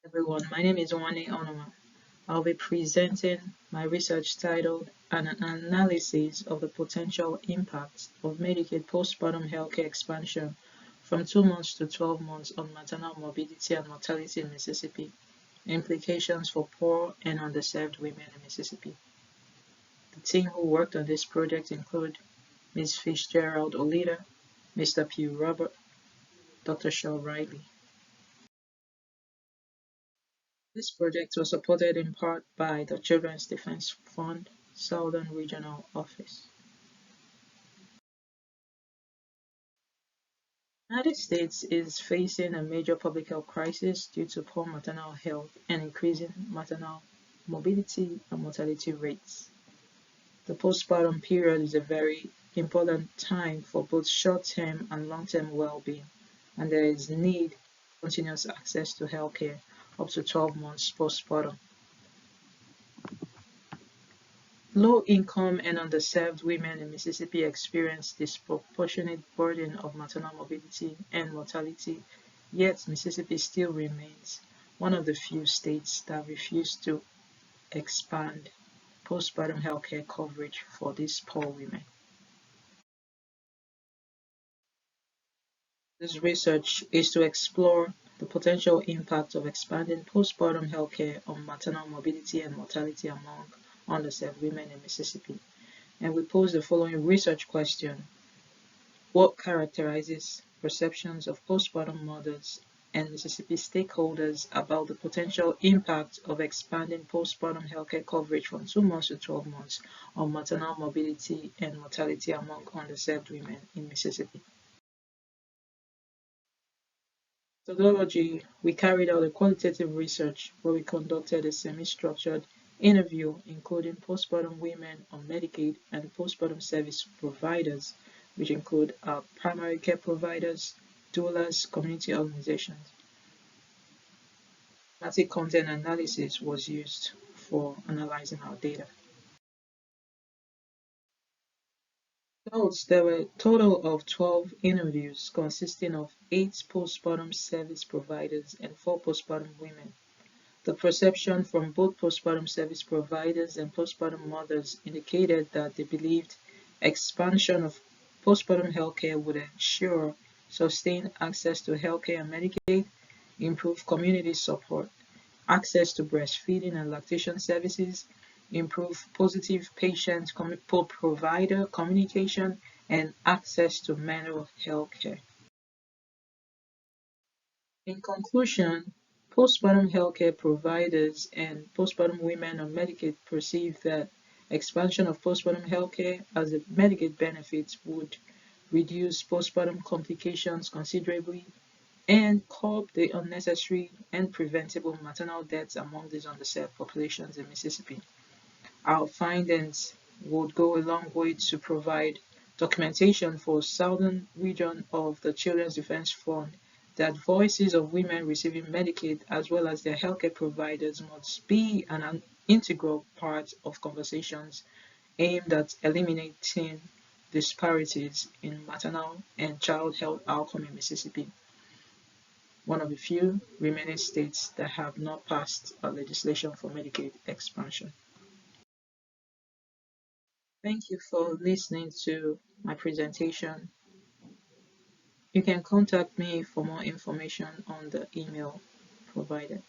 Everyone, my name is Onumah. I'll be presenting my research titled An Analysis of the Potential Impacts of Medicaid Postpartum Healthcare Expansion from 2 months to 12 months on maternal morbidity and mortality in Mississippi, implications for poor and underserved women in Mississippi. The team who worked on this project include Ms. Fitzgerald, Mr. Pugh, Dr. Shaw-Ridley. This project was supported in part by the Children's Defense Fund, Southern Regional Office. The United States is facing a major public health crisis due to poor maternal health and increasing maternal morbidity and mortality rates. The postpartum period is a very important time for both short-term and long-term well-being, and there is need for continuous access to healthcare up to 12 months postpartum. Low-income and underserved women in Mississippi experience disproportionate burden of maternal morbidity and mortality, yet Mississippi still remains one of the few states that refuse to expand postpartum healthcare coverage for these poor women. This research is to explore the potential impact of expanding postpartum healthcare on maternal morbidity and mortality among underserved women in Mississippi. And we pose the following research question: what characterizes perceptions of postpartum mothers and Mississippi stakeholders about the potential impact of expanding postpartum healthcare coverage from 2 months to 12 months on maternal morbidity and mortality among underserved women in Mississippi? Methodology: we carried out a qualitative research where we conducted a semi-structured interview including postpartum women on Medicaid and postpartum service providers, which include primary care providers, doulas, community organizations. Thematic content analysis was used for analyzing our data. Notes: there were a total of 12 interviews consisting of 8 postpartum service providers and 4 postpartum women. The perception from both postpartum service providers and postpartum mothers indicated that they believed expansion of postpartum healthcare would ensure sustained access to healthcare and Medicaid, improve community support, access to breastfeeding and lactation services, improve positive patient-provider communication, and access to mental health care. In conclusion, postpartum healthcare providers and postpartum women on Medicaid perceive that expansion of postpartum healthcare as a Medicaid benefit would reduce postpartum complications considerably and curb the unnecessary and preventable maternal deaths among these underserved populations in Mississippi. Our findings would go a long way to provide documentation for Southern region of the Children's Defense Fund that voices of women receiving Medicaid as well as their healthcare providers must be an integral part of conversations aimed at eliminating disparities in maternal and child health outcome in Mississippi, one of the few remaining states that have not passed a legislation for Medicaid expansion. Thank you for listening to my presentation. You can contact me for more information on the email provided.